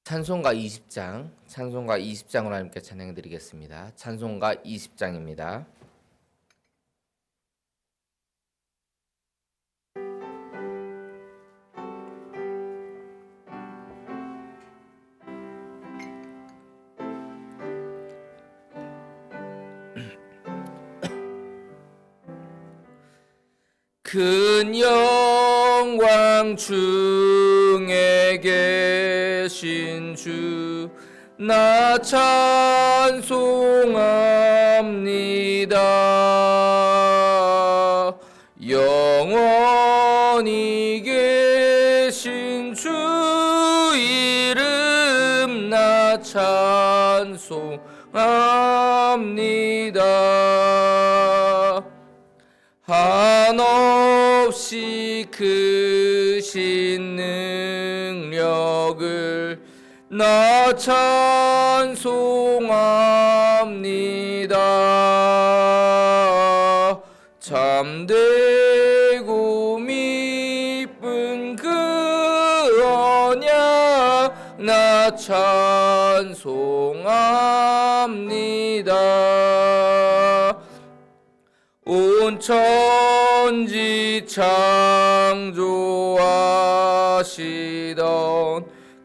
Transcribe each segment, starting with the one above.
찬송가 20장으로 하나님께 찬양 드리겠습니다. 찬송가 20장입니다. 큰 영광 중에 계신 주 나 찬송합니다. 영원히 계신 주 이름 나 찬송합니다. 한없이 크신 능력을 나 찬송합니다. 참되고 미쁜 그 언약 나 찬송합니다. 온 천지 창조하시던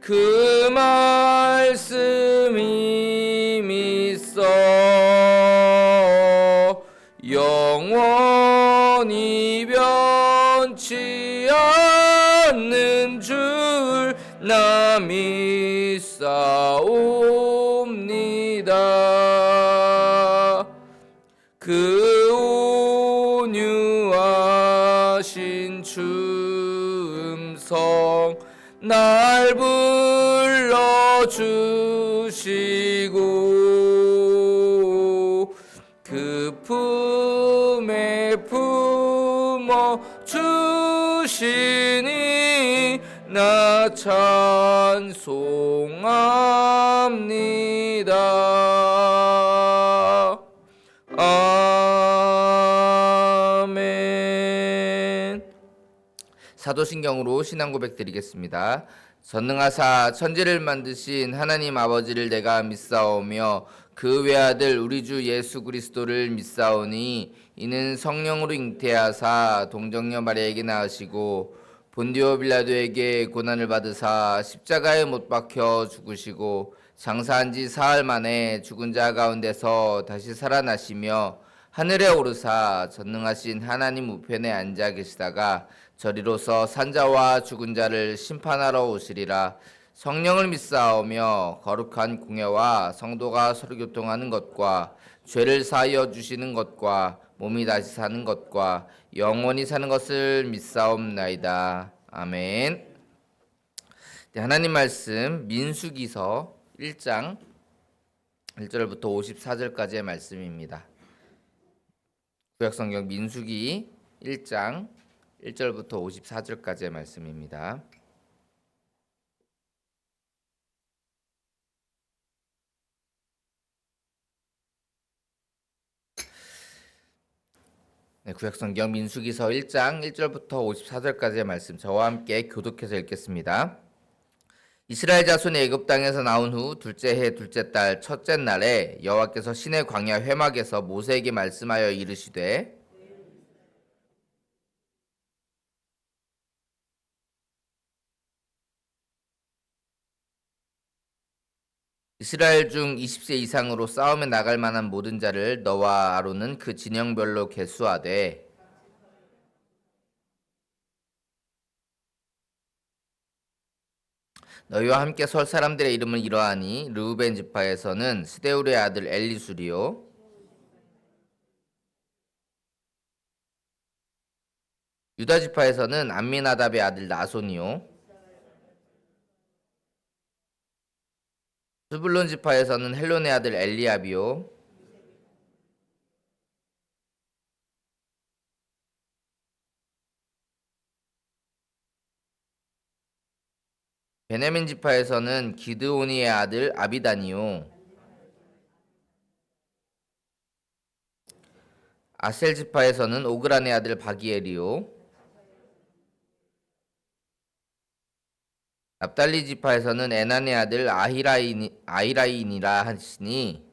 그 말씀이 믿어 영원히 변치 않는 줄 나 믿사옵니다. 그 온유하신 주 음성 날 불러주시고 그 품에 품어 주시니 나 찬송합니다. 아멘. 사도신경으로 신앙 고백 드리겠습니다. 전능하사 천지를 만드신 하나님 아버지를 내가 믿사오며 그 외아들 우리 주 예수 그리스도를 믿사오니 이는 성령으로 잉태하사 동정녀 마리아에게 낳으시고 본디오 빌라도에게 고난을 받으사 십자가에 못 박혀 죽으시고 장사한 지 사흘 만에 죽은 자 가운데서 다시 살아나시며 하늘에 오르사 전능하신 하나님 우편에 앉아 계시다가 저리로서 산자와 죽은 자를 심판하러 오시리라. 성령을 믿사오며 거룩한 공예와 성도가 서로 교통하는 것과 죄를 사하여 주시는 것과 몸이 다시 사는 것과 영원히 사는 것을 믿사옵나이다. 아멘. 네, 하나님 말씀 민수기서 1장 1절부터 54절까지의 말씀입니다. 구약성경 민수기 1장 1절부터 54절까지의 말씀입니다. 네, 구약성경 민수기서 1장 1절부터 54절까지의 말씀 저와 함께 교독해서 읽겠습니다. 이스라엘 자손이 애굽 땅에서 나온 후 둘째 해 둘째 달 첫째 날에 여호와께서 시내 광야 회막에서 모세에게 말씀하여 이르시되 이스라엘 중 20세 이상으로 싸움에 나갈 만한 모든 자를 너와 아론은 그 진영별로 계수하되 너희와 함께 설 사람들의 이름은 이러하니 르우벤 지파에서는 스데울의 아들 엘리수리요 유다 지파에서는 암미나답의 아들 나손이요 스불론 지파에서는 헬론의 아들 엘리압이요 베냐민 지파에서는 기드오니의 아들 아비단이요 아셀 지파에서는 오그란의 아들 바기엘이요 납달리 지파에서는 에난의 아들 아히라인이라 하시니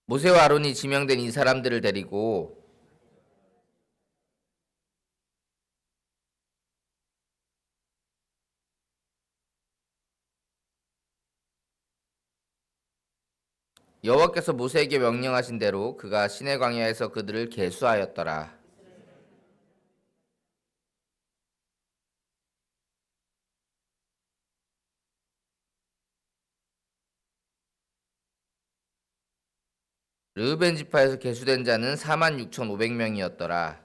모세와 아론이 지명된 이 사람들을 데리고 여호와께서 모세에게 명령하신 대로 그가 시내 광야에서 그들을 계수하였더라. 르우벤 지파에서 계수된 자는 46,500명이었더라.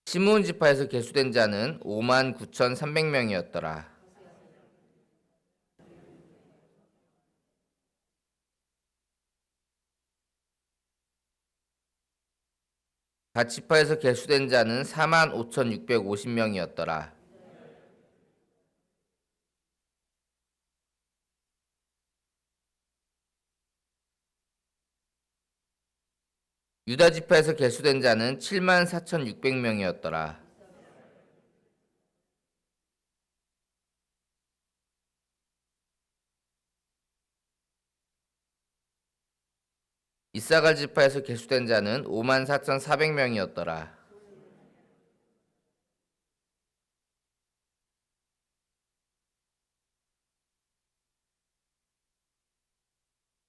시므온 지파에서 계수된 자는 59,300명이었더라. 갓 지파에서 계수된 자는 45,650명이었더라. 유다 지파에서 계수된 자는 74,600명이었더라. 이사갈 지파에서 계수된 자는 54,400명이었더라.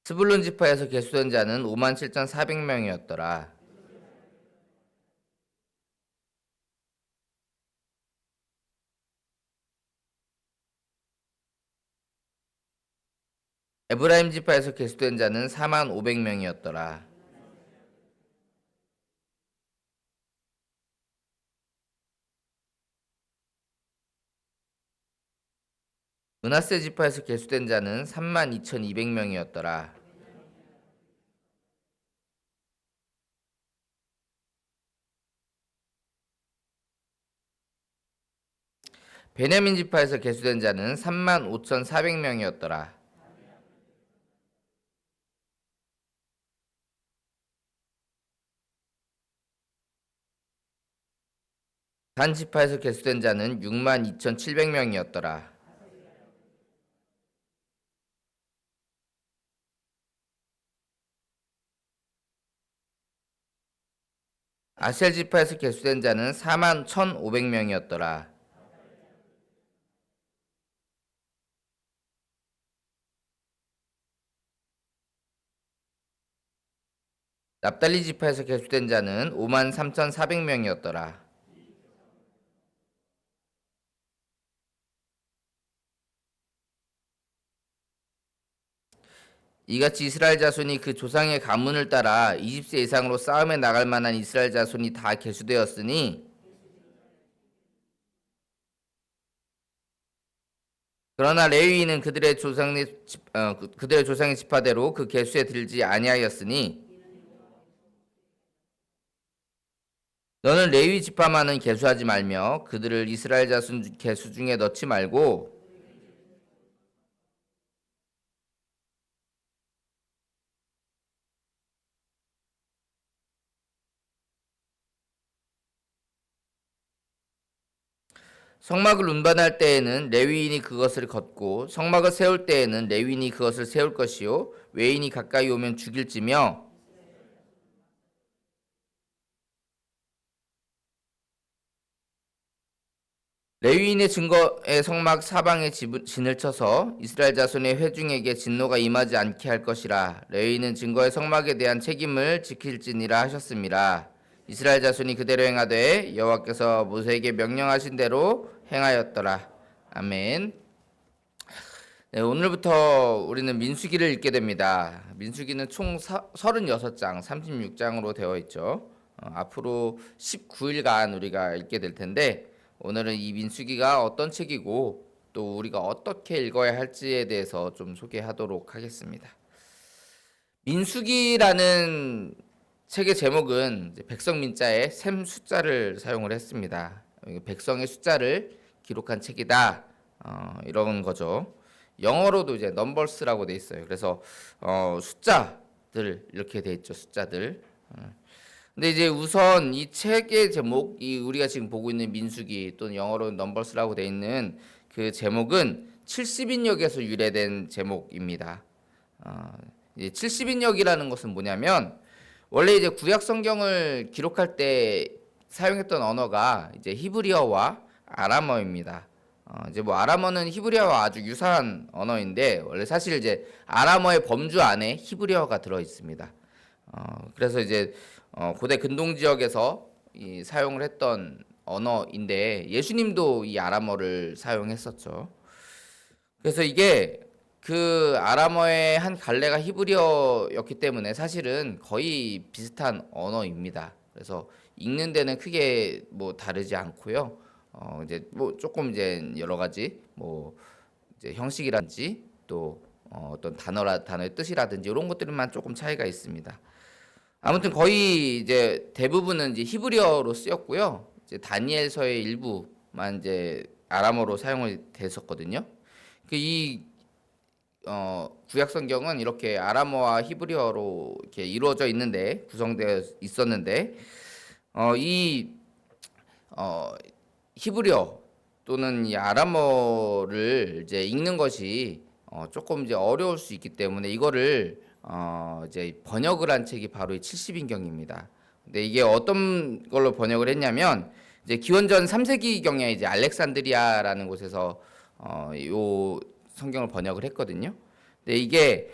스불론 지파에서 계수된 자는 57,400명이었더라. 에브라임 지파에서 계수된 자는 45,000명이었더라. 므낫세 지파에서 계수된 자는 32,200명이었더라. 베냐민 지파에서 계수된 자는 35,400명이었더라. 단 지파에서 계수된 자는 62,700명이었더라. 아셀 지파에서 계수된 자는 41,500명이었더라. 납달리 지파에서 계수된 자는 53,400명이었더라. 이같이 이스라엘 자손이 그 조상의 가문을 따라 20세 이상으로 싸움에 나갈 만한 이스라엘 자손이 다 계수되었으니 그러나 레위인은 그들의 조상의 지파대로 그 계수에 들지 아니하였으니 너는 레위 지파만은 계수하지 말며 그들을 이스라엘 자손 계수 중에 넣지 말고 성막을 운반할 때에는 레위인이 그것을 걷고 성막을 세울 때에는 레위인이 그것을 세울 것이요 외인이 가까이 오면 죽일지며 레위인의 증거의 성막 사방에 진을 쳐서 이스라엘 자손의 회중에게 진노가 임하지 않게 할 것이라. 레위인은 증거의 성막에 대한 책임을 지킬지니라 하셨습니다. 이스라엘 자손이 그대로 행하되 여호와께서 모세에게 명령하신 대로 행하였더라. 아멘. 네, 오늘부터 우리는 민수기를 읽게 됩니다. 민수기는 총 36장, 36장으로 되어 있죠. 앞으로 19일간 우리가 읽게 될 텐데 오늘은 이 민수기가 어떤 책이고 또 우리가 어떻게 읽어야 할지에 대해서 좀 소개하도록 하겠습니다. 민수기라는 책의 제목은 백성민자의 셈 숫자를 사용을 했습니다. 백성의 숫자를 기록한 책이다. 이런 거죠. 영어로도 이제 넘버스라고 돼 있어요. 그래서 숫자들 이렇게 돼 있죠. 숫자들. 근데 이제 우선 이 책의 제목, 이 우리가 지금 보고 있는 민수기 또는 영어로 넘버스라고 돼 있는 그 제목은 70인역에서 유래된 제목입니다. 이제 70인역이라는 것은 뭐냐면 원래 이제 구약 성경을 기록할 때 사용했던 언어가 이제 히브리어와 아람어입니다. 이제 뭐 아람어는 히브리어와 아주 유사한 언어인데 원래 사실 이제 아람어의 범주 안에 히브리어가 들어 있습니다. 그래서 이제 고대 근동 지역에서 이 사용을 했던 언어인데 예수님도 이 아람어를 사용했었죠. 그래서 이게 그 아람어의 한 갈래가 히브리어였기 때문에 사실은 거의 비슷한 언어입니다. 그래서 읽는 데는 크게 뭐 다르지 않고요. 이제 뭐 조금 이제 여러 가지 뭐 이제 형식이라든지 또 어떤 단어의 뜻이라든지 이런 것들만 조금 차이가 있습니다. 아무튼 거의 이제 대부분은 이제 히브리어로 쓰였고요. 이제 다니엘서의 일부만 이제 아람어로 사용이 됐었거든요. 이 구약 성경은 이렇게 아람어와 히브리어로 이렇게 이루어져 있는데 구성되어 있었는데 이 히브리어 또는 이 아람어를 이제 읽는 것이 조금 이제 어려울 수 있기 때문에 이거를 이제 번역을 한 책이 바로 이 70인경입니다. 근데 이게 어떤 걸로 번역을 했냐면 이제 기원전 3세기경에 이제 알렉산드리아라는 곳에서 요 성경을 번역을 했거든요. 근데 이게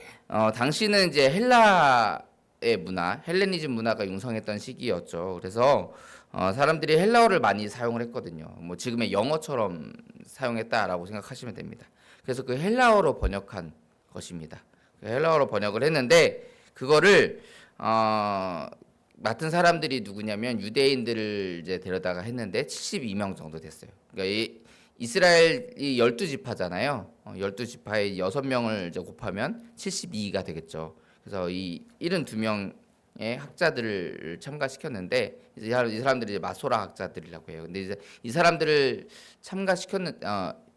당시는 이제 헬라의 문화, 헬레니즘 문화가 융성했던 시기였죠. 그래서 사람들이 헬라어를 많이 사용을 했거든요. 뭐 지금의 영어처럼 사용했다라고 생각하시면 됩니다. 그래서 그 헬라어로 번역한 것입니다. 헬라어로 번역을 했는데 그거를 맡은 사람들이 누구냐면 유대인들을 이제 데려다가 했는데 72명 정도 됐어요. 그러니까 이스라엘이 12지파잖아요. 12지파에 6명을 이제 곱하면 72가 되겠죠. 그래서 이 72명의 학자들을 참가시켰는데 이제 이 사람들이 이제 마소라 학자들이라고 해요. 근데 이제 이 사람들을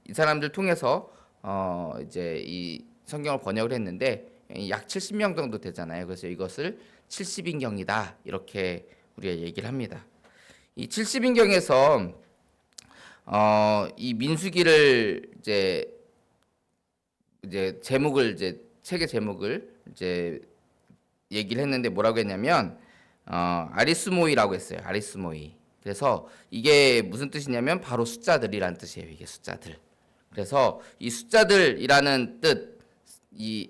이 사람들 통해서 이제 이 성경을 번역을 했는데 약 70명 정도 되잖아요. 그래서 이것을 70인경이다 이렇게 우리가 얘기를 합니다. 이 70인경에서 이 민수기를 이제 제목을 이제 책의 제목을 이제 얘기를 했는데 뭐라고 했냐면 아리스모이라고 했어요. 아리스모이. 그래서 이게 무슨 뜻이냐면 바로 숫자들이란 뜻이에요. 이게 숫자들. 그래서 이 숫자들이라는 이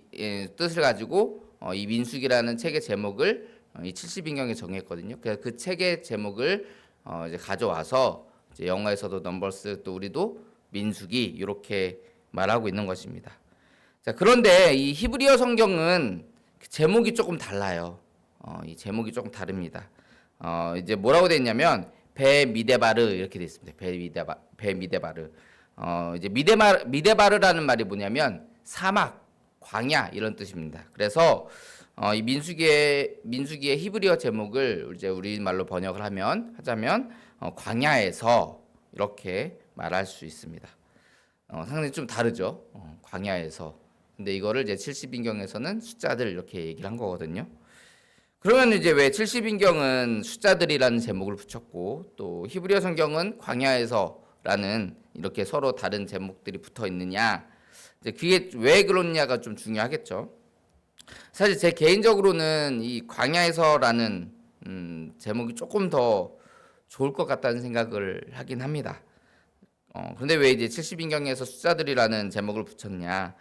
뜻을 가지고 이 민수기라는 책의 제목을 이 70인경에 정했거든요. 그래서 그 책의 제목을 이제 가져와서 이제 영어에서도 넘버스 또 우리도 민수기 이렇게 말하고 있는 것입니다. 자, 그런데 이 히브리어 성경은 제목이 조금 달라요. 이 제목이 조금 다릅니다. 이제 뭐라고 돼 있냐면 베 미데바르 이렇게 돼 있습니다. 베 미데바르. 이제 미데바르라는 말이 뭐냐면 사막, 광야 이런 뜻입니다. 그래서 이 민수기의 히브리어 제목을 이제 우리말로 번역을 하자면 광야에서 이렇게 말할 수 있습니다. 상당히 좀 다르죠. 광야에서. 근데 이거를 이제 70인경에서는 숫자들 이렇게 얘기를 한 거거든요. 그러면 이제 왜 70인경은 숫자들이라는 제목을 붙였고 또 히브리어 성경은 광야에서라는 이렇게 서로 다른 제목들이 붙어 있느냐? 이제 그게 왜 그렇냐가 좀 중요하겠죠. 사실 제 개인적으로는 이 광야에서라는 제목이 조금 더 좋을 것 같다는 생각을 하긴 합니다. 그런데 왜 이제 70인경에서 숫자들이라는 제목을 붙였냐?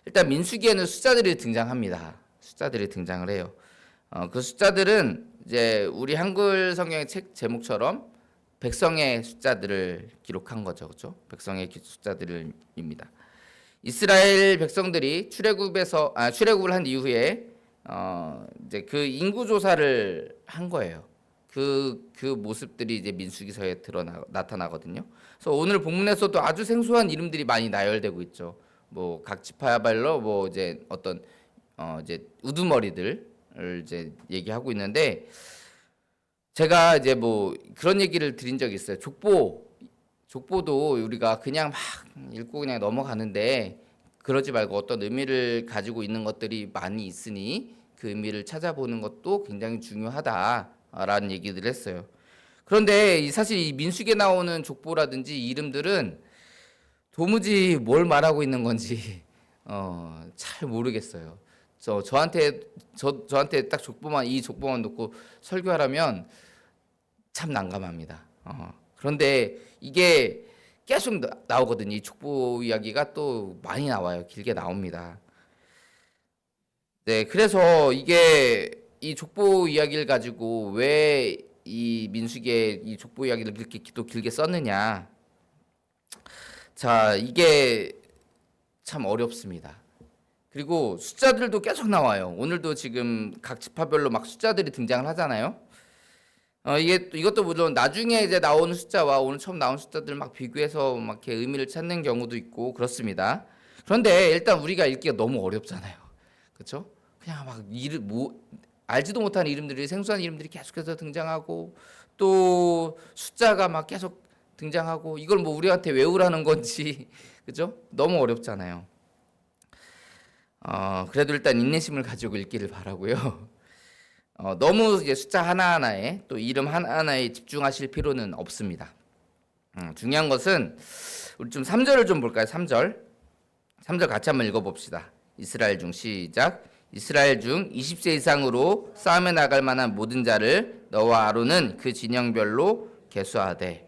일단 민수기에는 숫자들이 등장합니다. 숫자들이 등장을 해요. 그 숫자들은 이제 우리 한글 성경의 책 제목처럼 백성의 숫자들을 기록한 거죠, 그렇죠? 백성의 숫자들입니다. 이스라엘 백성들이 출애굽을 한 이후에 이제 그 인구 조사를 한 거예요. 그 모습들이 이제 민수기서에 나타나거든요. 그래서 오늘 본문에서도 아주 생소한 이름들이 많이 나열되고 있죠. 뭐 각 지파야별로 뭐 이제 어떤 이제 우두머리들을 이제 얘기하고 있는데 제가 이제 뭐 그런 얘기를 드린 적이 있어요. 족보도 우리가 그냥 막 읽고 그냥 넘어가는데 그러지 말고 어떤 의미를 가지고 있는 것들이 많이 있으니 그 의미를 찾아보는 것도 굉장히 중요하다라는 얘기를 했어요. 그런데 사실 이 민수기에 나오는 족보라든지 이름들은 도무지 뭘 말하고 있는 건지 잘 모르겠어요. 저한테 딱 이 족보만 놓고 설교하라면 참 난감합니다. 그런데 이게 계속 나오거든요. 이 족보 이야기가 또 많이 나와요. 길게 나옵니다. 네, 그래서 이 족보 이야기를 가지고 왜 이 민수기에 이 족보 이야기를 그렇게 또 길게 썼느냐? 자, 이게 참 어렵습니다. 그리고 숫자들도 계속 나와요. 오늘도 지금 각 지파별로 막 숫자들이 등장을 하잖아요. 이것도 물론 나중에 이제 나오는 숫자와 오늘 처음 나온 숫자들 막 비교해서 막 이렇게 의미를 찾는 경우도 있고 그렇습니다. 그런데 일단 우리가 읽기가 너무 어렵잖아요. 그렇죠? 그냥 막 알지도 못하는 이름들이 생소한 이름들이 계속해서 등장하고 또 숫자가 막 계속 등장하고 이걸 뭐 우리한테 외우라는 건지 그죠? 너무 어렵잖아요. 그래도 일단 인내심을 가지고 읽기를 바라고요. 너무 이제 숫자 하나하나에 또 이름 하나하나에 집중하실 필요는 없습니다. 중요한 것은 우리 좀 3절을 좀 볼까요? 3절 같이 한번 읽어봅시다. 이스라엘 중 시작. 이스라엘 중 20세 이상으로 싸움에 나갈 만한 모든 자를 너와 아론은 그 진영별로 계수하되.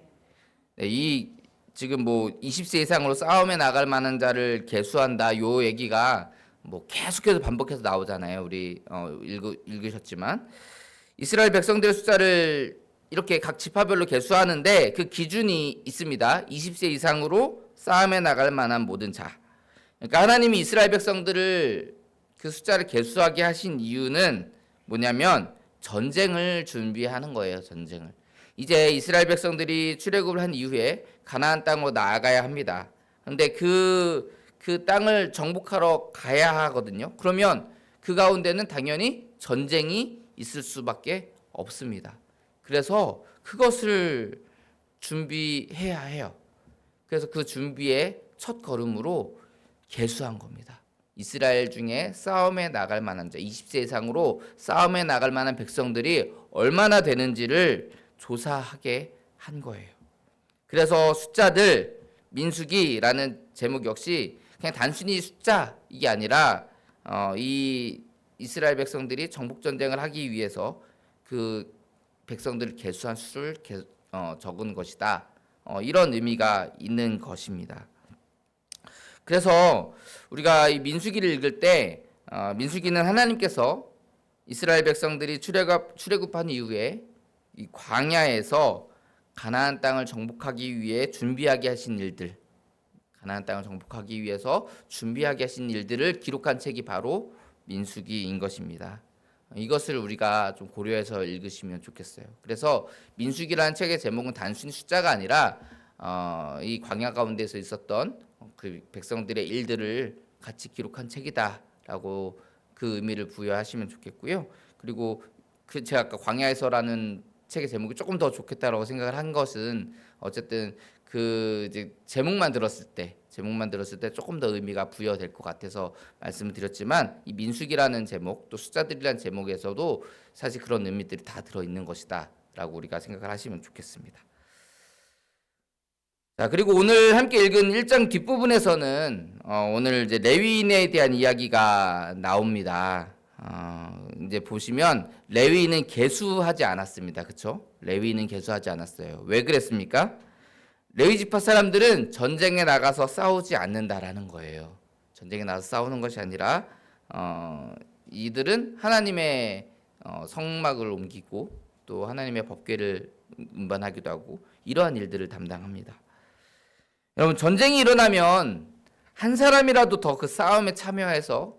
네, 이 지금 뭐 20세 이상으로 싸움에 나갈 만한 자를 계수한다 요 얘기가 뭐 계속해서 반복해서 나오잖아요. 우리 읽으셨지만 이스라엘 백성들의 숫자를 이렇게 각 지파별로 계수하는데 그 기준이 있습니다. 20세 이상으로 싸움에 나갈 만한 모든 자. 그러니까 하나님이 이스라엘 백성들을 그 숫자를 계수하게 하신 이유는 뭐냐면 전쟁을 준비하는 거예요. 전쟁을. 이제 이스라엘 백성들이 출애굽을 한 이후에 가나안 땅으로 나아가야 합니다. 그런데 그 땅을 정복하러 가야 하거든요. 그러면 그 가운데는 당연히 전쟁이 있을 수밖에 없습니다. 그래서 그것을 준비해야 해요. 그래서 그 준비의 첫 걸음으로 계수한 겁니다. 이스라엘 중에 싸움에 나갈 만한 자, 20세 이상으로 싸움에 나갈 만한 백성들이 얼마나 되는지를 조사하게 한 거예요. 그래서 숫자들 민수기라는 제목 역시 그냥 단순히 숫자 이게 아니라 이 이스라엘 백성들이 정복 전쟁을 하기 위해서 그 백성들을 계수한 수를 적은 것이다. 이런 의미가 있는 것입니다. 그래서 우리가 이 민수기를 읽을 때 민수기는 하나님께서 이스라엘 백성들이 출애굽한 이후에 이 광야에서 가나안 땅을 정복하기 위해 준비하게 하신 일들, 가나안 땅을 정복하기 위해서 준비하게 하신 일들을 기록한 책이 바로 민수기인 것입니다. 이것을 우리가 좀 고려해서 읽으시면 좋겠어요. 그래서 민수기라는 책의 제목은 단순히 숫자가 아니라 이 광야 가운데서 있었던 그 백성들의 일들을 같이 기록한 책이다라고 그 의미를 부여하시면 좋겠고요. 그리고 제가 아까 광야에서라는 책의 제목이 조금 더 좋겠다라고 생각을 한 것은 어쨌든 그 이제 제목만 들었을 때 조금 더 의미가 부여될 것 같아서 말씀을 드렸지만 이 민수기라는 제목 또 숫자들이라는 제목에서도 사실 그런 의미들이 다 들어 있는 것이다라고 우리가 생각을 하시면 좋겠습니다. 자, 그리고 오늘 함께 읽은 1장 뒷부분에서는 오늘 이제 레위인에 대한 이야기가 나옵니다. 이제 보시면 레위인은 계수하지 않았습니다. 그렇죠? 레위인은 계수하지 않았어요. 왜 그랬습니까? 레위 지파 사람들은 전쟁에 나가서 싸우지 않는다라는 거예요. 전쟁에 나가서 싸우는 것이 아니라 이들은 하나님의 성막을 옮기고 또 하나님의 법궤를 운반하기도 하고 이러한 일들을 담당합니다. 여러분 전쟁이 일어나면 한 사람이라도 더 그 싸움에 참여해서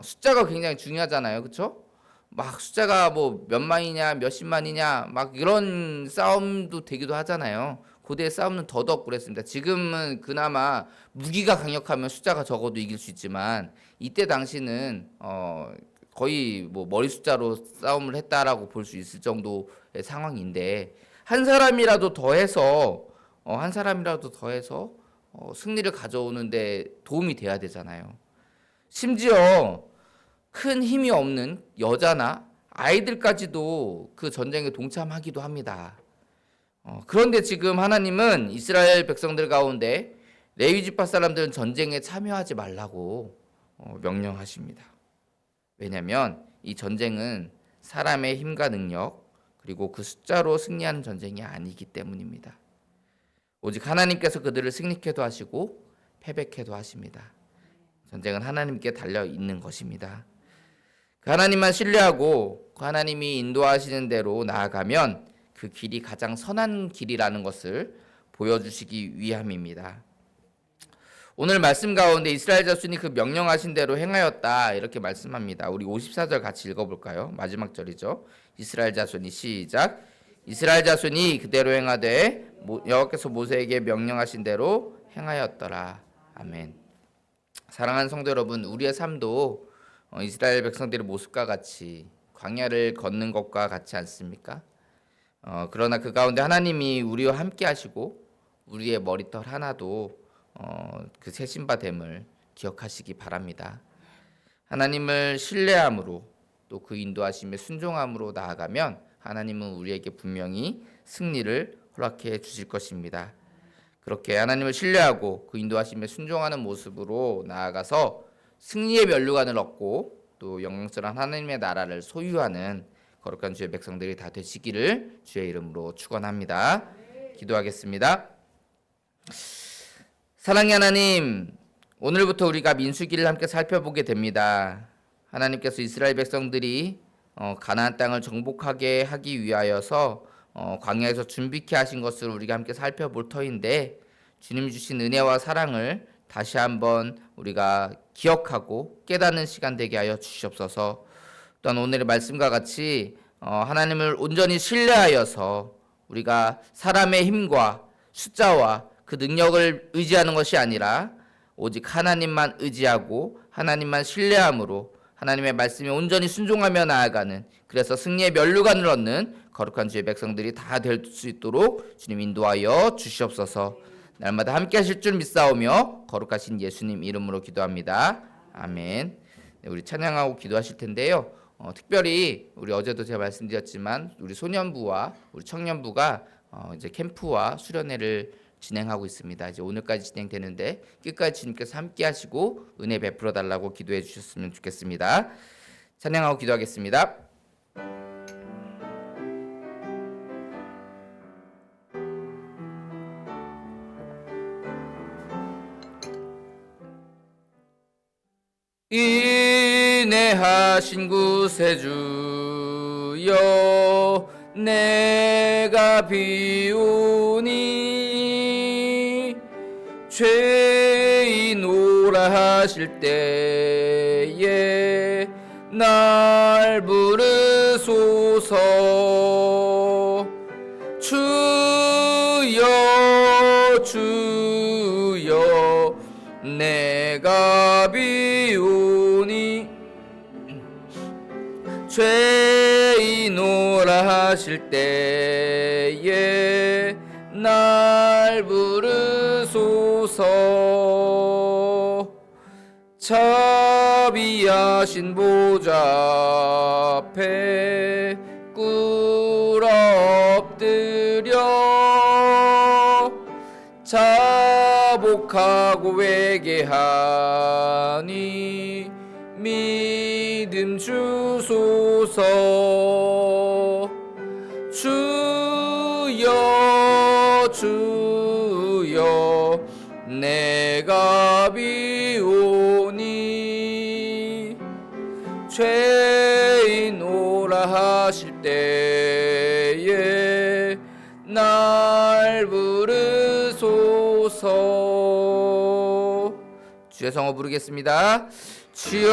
숫자가 굉장히 중요하잖아요. 그렇죠? 막 숫자가 뭐 몇만이냐 몇십만이냐 막 이런 싸움도 되기도 하잖아요. 고대의 싸움은 더더욱 그랬습니다. 지금은 그나마 무기가 강력하면 숫자가 적어도 이길 수 있지만 이때 당시는 거의 뭐 머리 숫자로 싸움을 했다라고 볼 수 있을 정도의 상황인데 한 사람이라도 더해서 한 사람이라도 더해서 승리를 가져오는데 도움이 돼야 되잖아요. 심지어 큰 힘이 없는 여자나 아이들까지도 그 전쟁에 동참하기도 합니다. 그런데 지금 하나님은 이스라엘 백성들 가운데 레위 지파 사람들은 전쟁에 참여하지 말라고 명령하십니다. 왜냐하면 이 전쟁은 사람의 힘과 능력 그리고 그 숫자로 승리하는 전쟁이 아니기 때문입니다. 오직 하나님께서 그들을 승리케도 하시고 패배케도 하십니다. 전쟁은 하나님께 달려 있는 것입니다. 그 하나님만 신뢰하고 그 하나님이 인도하시는 대로 나아가면 그 길이 가장 선한 길이라는 것을 보여주시기 위함입니다. 오늘 말씀 가운데 이스라엘 자손이 그 명령하신 대로 행하였다 이렇게 말씀합니다. 우리 54절 같이 읽어볼까요? 마지막 절이죠. 이스라엘 자손이 시작. 이스라엘 자손이 그대로 행하되 여호와께서 모세에게 명령하신 대로 행하였더라. 아멘. 사랑하는 성도 여러분, 우리의 삶도 이스라엘 백성들의 모습과 같이 광야를 걷는 것과 같지 않습니까? 그러나 그 가운데 하나님이 우리와 함께 하시고 우리의 머리털 하나도 그 세심바 됨을 기억하시기 바랍니다. 하나님을 신뢰함으로 또 그 인도하심에 순종함으로 나아가면 하나님은 우리에게 분명히 승리를 허락해 주실 것입니다. 그렇게 하나님을 신뢰하고 그 인도하심에 순종하는 모습으로 나아가서 승리의 면류관을 얻고 또 영광스러운 하나님의 나라를 소유하는 거룩한 주의 백성들이 다 되시기를 주의 이름으로 축원합니다. 기도하겠습니다. 사랑의 하나님, 오늘부터 우리가 민수기를 함께 살펴보게 됩니다. 하나님께서 이스라엘 백성들이 가나안 땅을 정복하게 하기 위하여서 광야에서 준비케 하신 것을 우리가 함께 살펴볼 터인데 주님 주신 은혜와 사랑을 다시 한번 우리가 기억하고 깨닫는 시간 되게 하여 주시옵소서. 또한 오늘의 말씀과 같이 하나님을 온전히 신뢰하여서 우리가 사람의 힘과 숫자와 그 능력을 의지하는 것이 아니라 오직 하나님만 의지하고 하나님만 신뢰함으로 하나님의 말씀에 온전히 순종하며 나아가는, 그래서 승리의 면류관을 얻는 거룩한 주의 백성들이 다 될 수 있도록 주님 인도하여 주시옵소서. 날마다 함께 하실 줄 믿사오며 거룩하신 예수님 이름으로 기도합니다. 아멘. 네, 우리 찬양하고 기도하실 텐데요. 특별히 우리 어제도 제가 말씀드렸지만 우리 소년부와 우리 청년부가 이제 캠프와 수련회를 진행하고 있습니다. 이제 오늘까지 진행되는데 끝까지 주님께서 함께 하시고 은혜 베풀어 달라고 기도해 주셨으면 좋겠습니다. 찬양하고 기도하겠습니다. 인내하신 구세주여 내가 비오니 죄인오라 하실 때에 날 부르소서. 주여 주여 내가 비오니 죄인오라 하실 때에 날 부르소서. 자비하신 보좌 앞에 꿇어 엎드려 자복하고 회개하니 믿음 주소서. 주여 주여 내가 비오니 죄인오라 하실 때에 날 부르소서. 주의 성호 부르겠습니다. 주여